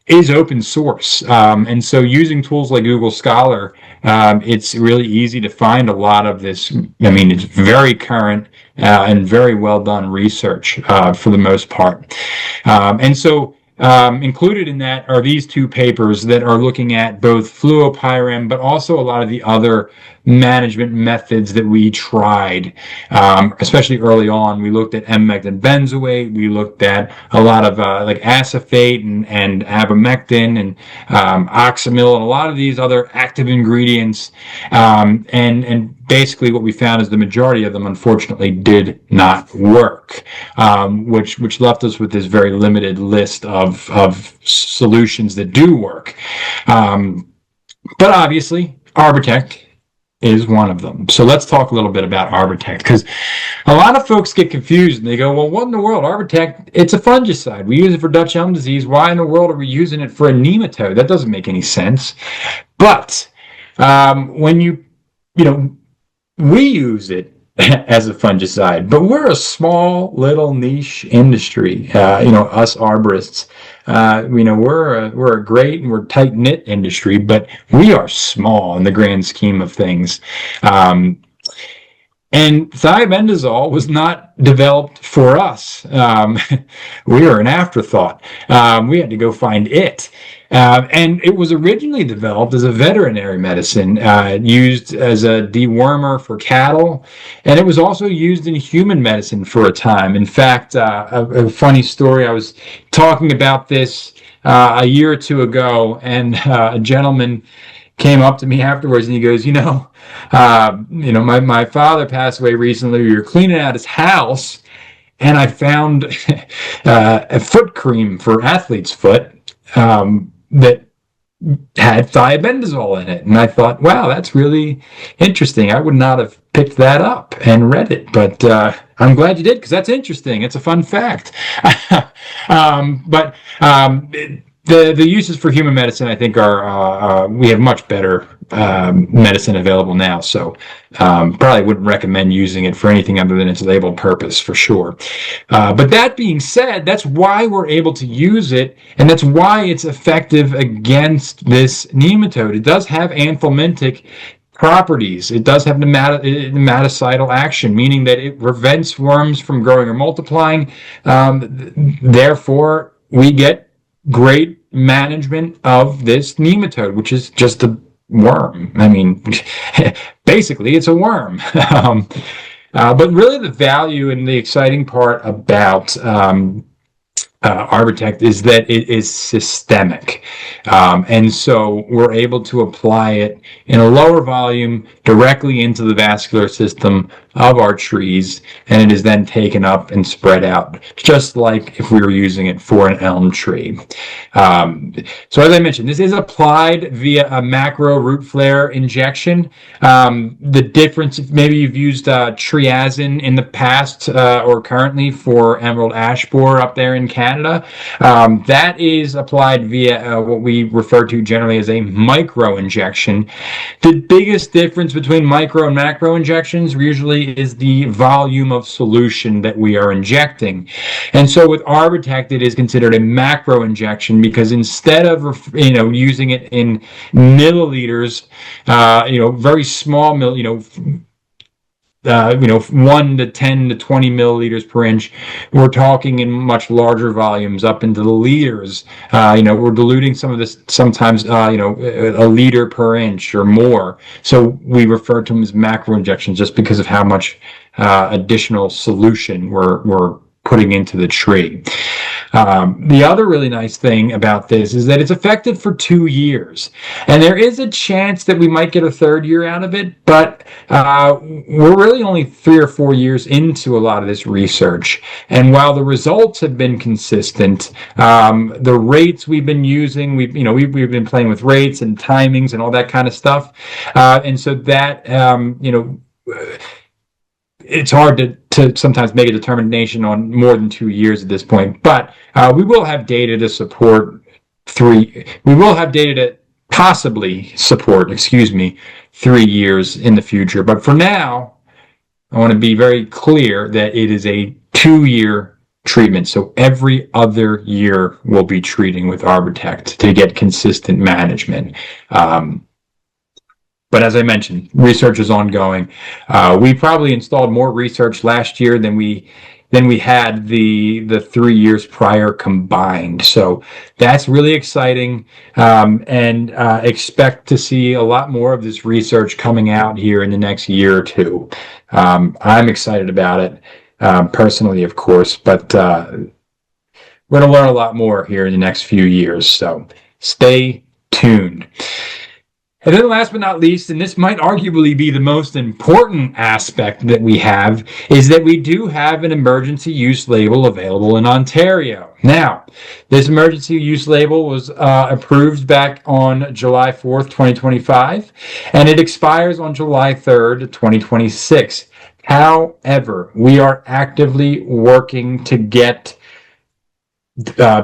is open source. And so using tools like Google Scholar, it's really easy to find a lot of this. I mean, it's very current and very well done research for the most part. And so included in that are these two papers that are looking at both fluopyram, but also a lot of the other management methods that we tried, especially early on. We looked at benzoate. We looked at a lot of like acephate and abamectin and oxamil and a lot of these other active ingredients. And basically what we found is the majority of them, unfortunately, did not work, which left us with this very limited list of solutions that do work. But obviously, Arbortect is one of them. So let's talk a little bit about Arbortect, because a lot of folks get confused and they go, well, what in the world? Arbortect, it's a fungicide. We use it for Dutch Elm Disease. Why in the world are we using it for a nematode? That doesn't make any sense. But when we use it as a fungicide, but we're a small little niche industry. Us arborists, we're a great and we're tight knit industry, but we are small in the grand scheme of things. And thiabendazole was not developed for us. We are an afterthought. We had to go find it. And it was originally developed as a veterinary medicine, used as a dewormer for cattle, and it was also used in human medicine for a time. In fact, a funny story, I was talking about this a year or two ago, and a gentleman came up to me afterwards and he goes, my father passed away recently. We were cleaning out his house, and I found a foot cream for athlete's foot that had thiabendazole in it. And I thought, wow, that's really interesting. I would not have picked that up and read it, but I'm glad you did, because that's interesting. It's a fun fact. But the uses for human medicine, I think, are we have much better medicine available now. So probably wouldn't recommend using it for anything other than its labeled purpose, for sure. But that being said, that's why we're able to use it, and that's why it's effective against this nematode. It does have anthelmintic properties. It does have nematicidal action, meaning that it prevents worms from growing or multiplying. Therefore, we get great management of this nematode, which is just a worm. I mean, basically, it's a worm. But really, the value and the exciting part about Arbortect is that it is systemic. And so we're able to apply it in a lower volume directly into the vascular system of our trees, and it is then taken up and spread out, just like if we were using it for an elm tree. So as I mentioned, this is applied via a macro root flare injection. The difference, if maybe you've used triazine in the past or currently for emerald ash borer up there in Canada, that is applied via what we refer to generally as a micro injection. The biggest difference between micro and macro injections usually is the volume of solution that we are injecting. And so with Arbortect, it is considered a macro injection, because instead of using it in milliliters, very small 1 to 10 to 20 milliliters per inch, we're talking in much larger volumes, up into the liters. We're diluting some of this sometimes, a liter per inch or more. So we refer to them as macro injections, just because of how much additional solution we're putting into the tree. The other really nice thing about this is that it's effective for 2 years, and there is a chance that we might get a third year out of it, but we're really only 3 or 4 years into a lot of this research. And while the results have been consistent, the rates we've been using, we've been playing with rates and timings and all that kind of stuff, and so that it's hard to sometimes make a determination on more than 2 years at this point, but we will have data to support we will have data to possibly support, 3 years in the future. But for now, I want to be very clear that it is a 2-year treatment. So every other year we'll be treating with Arbortect to get consistent management. But as I mentioned, research is ongoing. We probably installed more research last year than we had the 3 years prior combined. So that's really exciting, and expect to see a lot more of this research coming out here in the next year or two. I'm excited about it, personally, of course, but we're going to learn a lot more here in the next few years. So stay tuned. And then last but not least, and this might arguably be the most important aspect that we have, is that we do have an emergency use label available in Ontario. Now, this emergency use label was approved back on July 4th, 2025, and it expires on July 3rd, 2026. However, we are actively working to get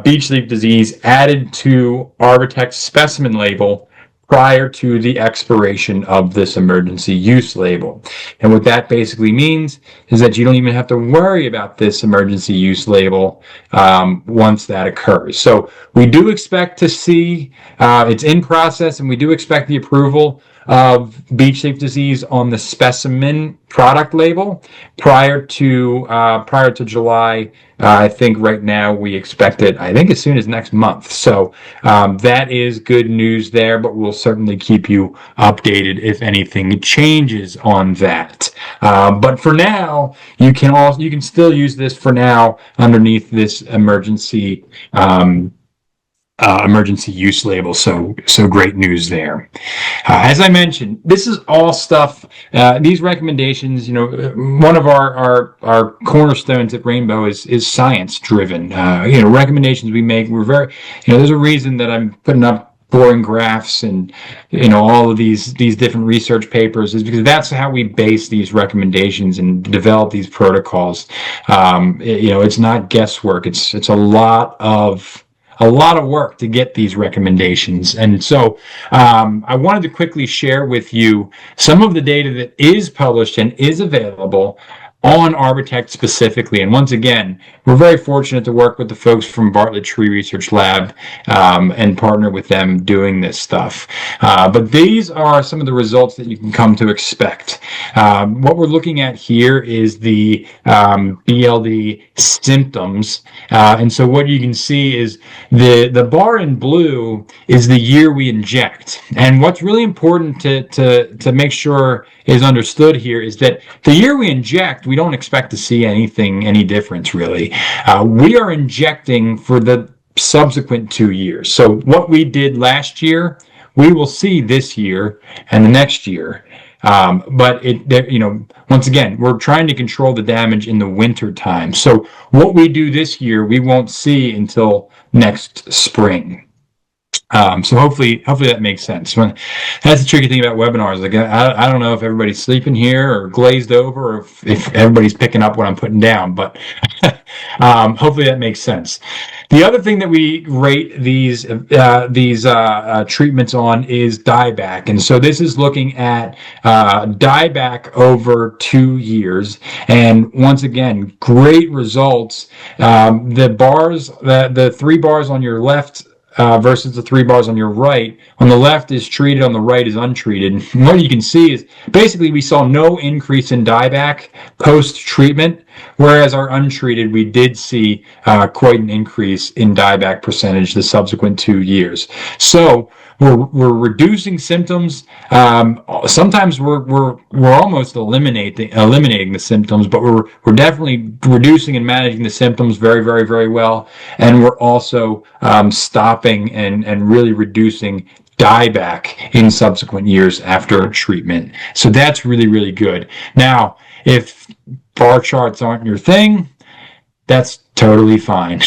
Beech Leaf Disease added to Arbortect's specimen label prior to the expiration of this emergency use label. And what that basically means is that you don't even have to worry about this emergency use label once that occurs. So we do expect to see, it's in process, and we do expect the approval of Beech Leaf Disease on the specimen product label prior to July. I think right now we expect it, I think, as soon as next month. So that is good news there, but we'll certainly keep you updated if anything changes on that. But for now, you can still use this for now underneath this emergency emergency use label. So great news there. As I mentioned, this is all stuff. These recommendations, one of our cornerstones at Rainbow is science driven. Recommendations we make. We're very, there's a reason that I'm putting up boring graphs and all of these different research papers, is because that's how we base these recommendations and develop these protocols. It's not guesswork. It's a lot of work to get these recommendations. And so I wanted to quickly share with you some of the data that is published and is available on Arbortect specifically. And once again, we're very fortunate to work with the folks from Bartlett Tree Research Lab and partner with them doing this stuff. But these are some of the results that you can come to expect. What we're looking at here is the BLD symptoms. And so what you can see is the bar in blue is the year we inject. And what's really important to make sure is understood here is that the year we inject, we don't expect to see any difference really. We are injecting for the subsequent 2 years. So what we did last year, we will see this year and the next year. But once again, we're trying to control the damage in the winter time. So what we do this year, we won't see until next spring. So hopefully that makes sense. That's the tricky thing about webinars. Like I don't know if everybody's sleeping here or glazed over, or if everybody's picking up what I'm putting down, but hopefully that makes sense. The other thing that we rate these treatments on is dieback, and so this is looking at dieback over 2 years. And once again, great results. The 3 bars on your left versus the 3 bars on your right. On the left is treated, on the right is untreated. And what you can see is basically we saw no increase in dieback post-treatment, whereas our untreated, we did see quite an increase in dieback percentage the subsequent 2 years. So we're reducing symptoms. Sometimes we're almost eliminating the symptoms, but we're definitely reducing and managing the symptoms very, very, very well. And we're also stopping and really reducing dieback in subsequent years after treatment. So that's really, really good. Now, if bar charts aren't your thing, that's totally fine.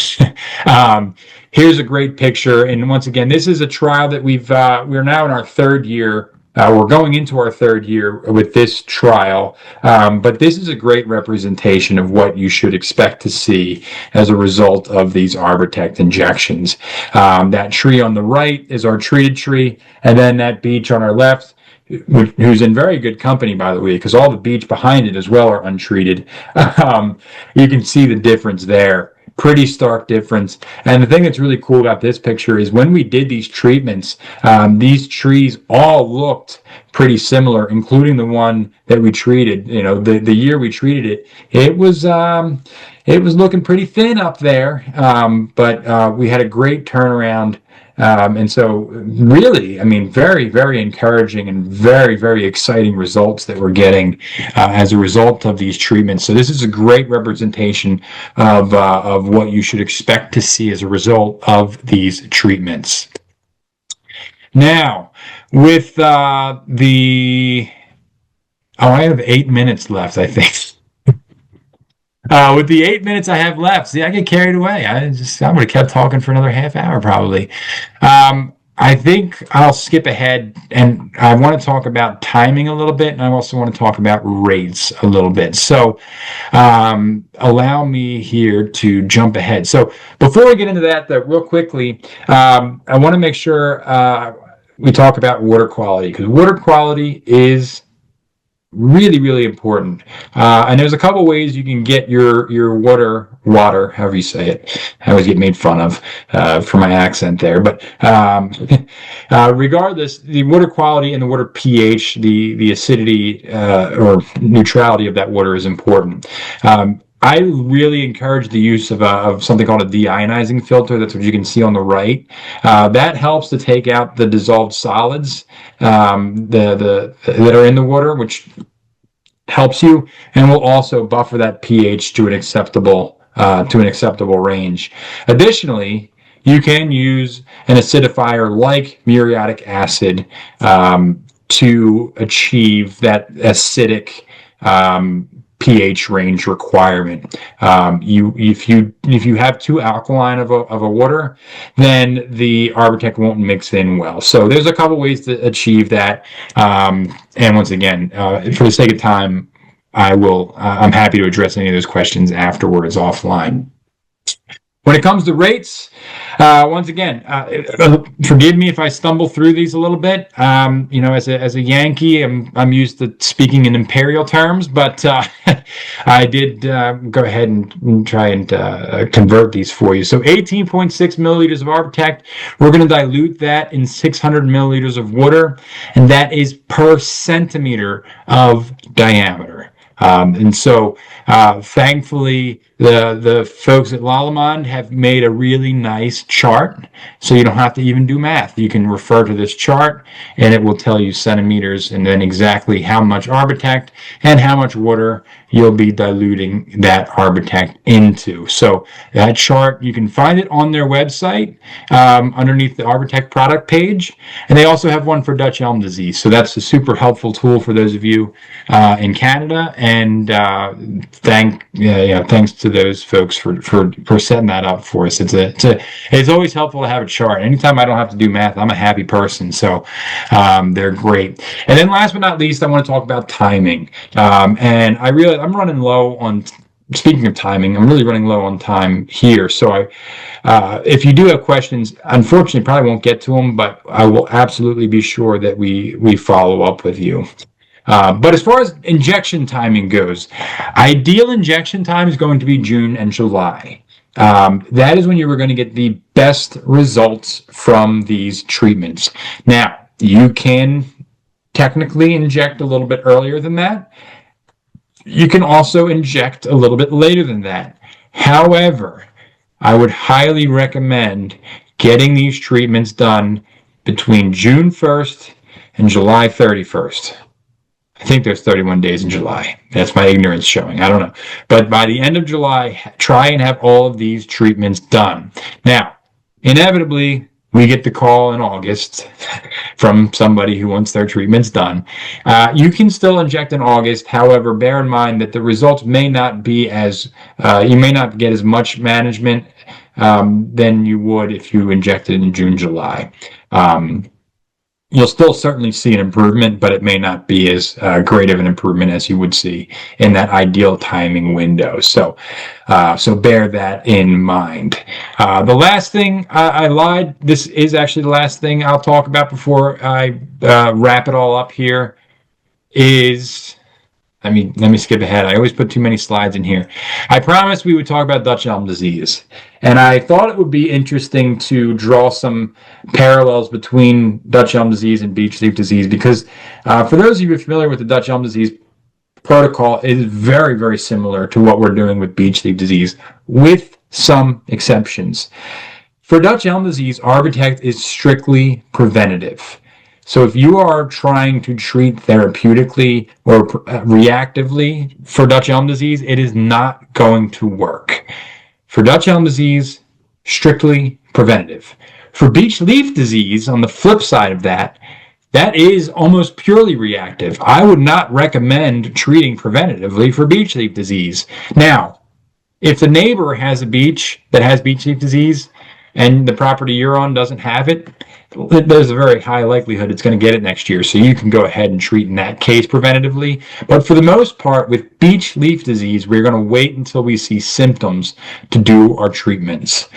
Here's a great picture, and once again, this is a trial that we're now in our 3rd year. We're going into our 3rd year with this trial, but this is a great representation of what you should expect to see as a result of these Arbortect injections. That tree on the right is our treated tree, and then that beech on our left, who's in very good company, by the way, because all the beech behind it as well are untreated. You can see the difference there. Pretty stark difference. And the thing that's really cool about this picture is when we did these treatments, these trees all looked pretty similar, including the one that we treated. The year we treated it, it was looking pretty thin up there, but we had a great turnaround. And so really, very, very encouraging and very, very exciting results that we're getting as a result of these treatments. So this is a great representation of what you should expect to see as a result of these treatments. Now, with I have 8 minutes left, I think. With the 8 minutes I have left, see, I get carried away. I would have kept talking for another half hour probably. I think I'll skip ahead, and I want to talk about timing a little bit, and I also want to talk about rates a little bit. So allow me here to jump ahead. So before we get into that, though, real quickly, I want to make sure we talk about water quality, because water quality is really, really important. And there's a couple ways you can get your water, however you say it. I always get made fun of for my accent there. But regardless, the water quality and the water pH, the acidity or neutrality of that water is important. I really encourage the use of something called a deionizing filter. That's what you can see on the right. That helps to take out the dissolved solids that are in the water, which helps you, and will also buffer that pH to an acceptable range. Additionally, you can use an acidifier like muriatic acid to achieve that acidic pH range requirement. If you have too alkaline of a water, then the Arbortech won't mix in well. So there's a couple ways to achieve that. And once again, for the sake of time, I'm happy to address any of those questions afterwards offline. When it comes to rates, once again, forgive me if I stumble through these a little bit. As a Yankee, I'm used to speaking in imperial terms, but I did go ahead and try and convert these for you. So 18.6 milliliters of Arbortech, we're going to dilute that in 600 milliliters of water, and that is per centimeter of diameter. And so, thankfully, the folks at Lalamond have made a really nice chart, so you don't have to even do math. You can refer to this chart, and it will tell you centimeters and then exactly how much Arbortech and how much water you'll be diluting that Arbortech into. So that chart, you can find it on their website underneath the Arbortech product page, and they also have one for Dutch Elm Disease. So that's a super helpful tool for those of you in Canada. And thanks to those folks for setting that up for us. It's always helpful to have a chart. Anytime I don't have to do math, I'm a happy person. So they're great. And then last but not least, I want to talk about timing. And I'm running low on. Speaking of timing, I'm really running low on time here. So if you do have questions, unfortunately, probably won't get to them, but I will absolutely be sure that we follow up with you. But as far as injection timing goes, ideal injection time is going to be June and July. That is when you are going to get the best results from these treatments. Now, you can technically inject a little bit earlier than that. You can also inject a little bit later than that. However, I would highly recommend getting these treatments done between June 1st and July 31st. I think there's 31 days in July. That's my ignorance showing. I don't know. But by the end of July, try and have all of these treatments done. Now, inevitably, we get the call in August from somebody who wants their treatments done. You can still inject in August. However, bear in mind that the results may not be you may not get as much management than you would if you injected in June, July. You'll still certainly see an improvement, but it may not be as great of an improvement as you would see in that ideal timing window. So bear that in mind. The last thing, I lied. This is actually the last thing I'll talk about before I wrap it all up here is... Let me skip ahead. I always put too many slides in here. I promised we would talk about Dutch Elm Disease. And I thought it would be interesting to draw some parallels between Dutch Elm Disease and Beech Leaf Disease because for those of you familiar with the Dutch Elm Disease protocol, it is very, very similar to what we're doing with Beech Leaf Disease with some exceptions. For Dutch Elm Disease, Arbortech is strictly preventative. So if you are trying to treat therapeutically or reactively for Dutch Elm Disease, it is not going to work. For Dutch Elm Disease, strictly preventative. For Beech Leaf Disease, on the flip side of that, that is almost purely reactive. I would not recommend treating preventatively for Beech Leaf Disease. Now, if the neighbor has a beech that has Beech Leaf Disease and the property you're on doesn't have it, there's a very high likelihood it's going to get it next year, so you can go ahead and treat in that case preventatively. But for the most part, with Beech Leaf Disease, we're going to wait until we see symptoms to do our treatments.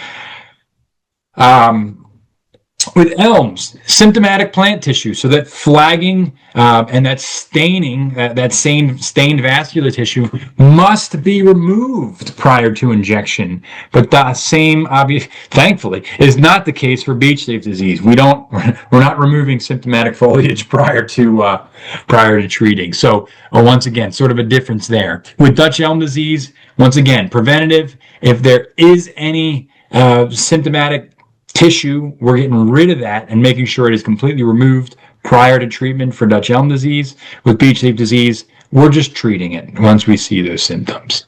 With elms, symptomatic plant tissue, so that flagging and that staining, that stained vascular tissue must be removed prior to injection. But the same, thankfully, is not the case for Beech Leaf Disease. We're not removing symptomatic foliage prior to treating. So once again, sort of a difference there. With Dutch Elm Disease, once again, preventative. If there is any symptomatic tissue, we're getting rid of that and making sure it is completely removed prior to treatment for Dutch Elm Disease. With Beech Leaf Disease, we're just treating it once we see those symptoms.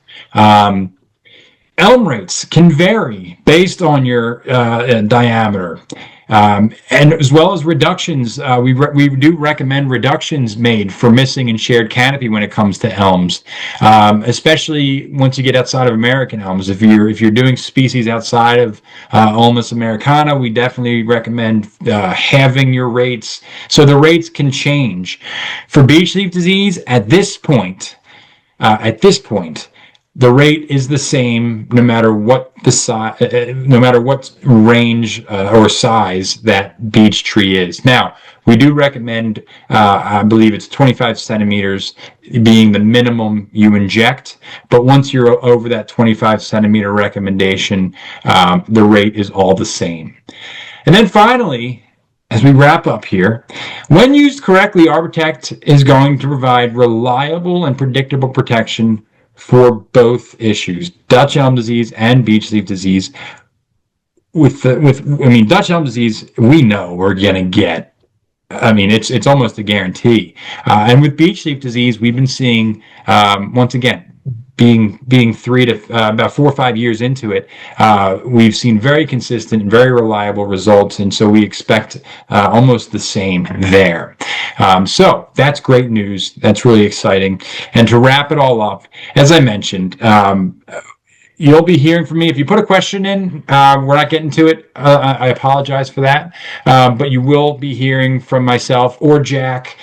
elm rates can vary based on your diameter. And as well as reductions, we do recommend reductions made for missing and shared canopy when it comes to elms, especially once you get outside of American elms. If you're doing species outside of Ulmus americana, we definitely recommend halving your rates, so the rates can change. For beech leaf disease, at this point, the rate is the same no matter what the size, no matter what range or size that beech tree is. Now, we do recommend, I believe it's 25 centimeters being the minimum you inject, but once you're over that 25 centimeter recommendation, the rate is all the same. And then finally, as we wrap up here, when used correctly, Arbortect is going to provide reliable and predictable protection for both issues, Dutch elm disease and beech leaf disease. Dutch elm disease, we know we're going to get. It's almost a guarantee. And with beech leaf disease, we've been seeing, once again, being about 4 or 5 years into it, we've seen very consistent and very reliable results, and so we expect almost the same there. So that's great news. That's really exciting. And to wrap it all up, as I mentioned, you'll be hearing from me. If you put a question in, we're not getting to it. I apologize for that. But you will be hearing from myself or Jack.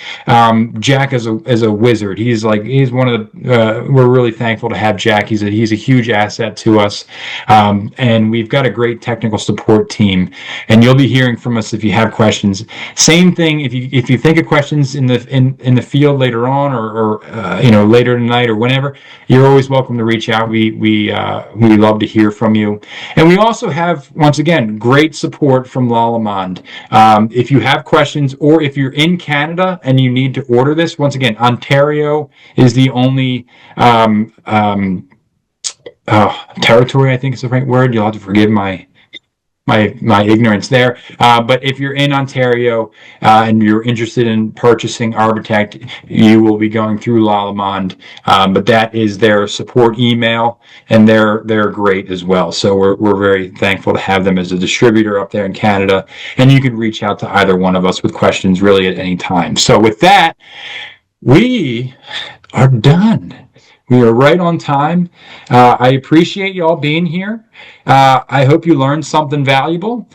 Jack is a wizard. He's one of the, we're really thankful to have Jack. He's a huge asset to us. And we've got a great technical support team, and you'll be hearing from us if you have questions. Same thing, if you think of questions in the field later on, or later tonight or whenever, you're always welcome to reach out. We love to hear from you. And we also have, once again, great support from Lallemand. If you have questions, or if you're in Canada and you need to order this, once again, Ontario is the only territory, I think is the right word. You'll have to forgive my ignorance there. But if you're in Ontario and you're interested in purchasing Arbortect, you will be going through Lallemand. But that is their support email, and they're great as well. So we're very thankful to have them as a distributor up there in Canada. And you can reach out to either one of us with questions really at any time. So with that, we are done. We are right on time. I appreciate you all being here. I hope you learned something valuable.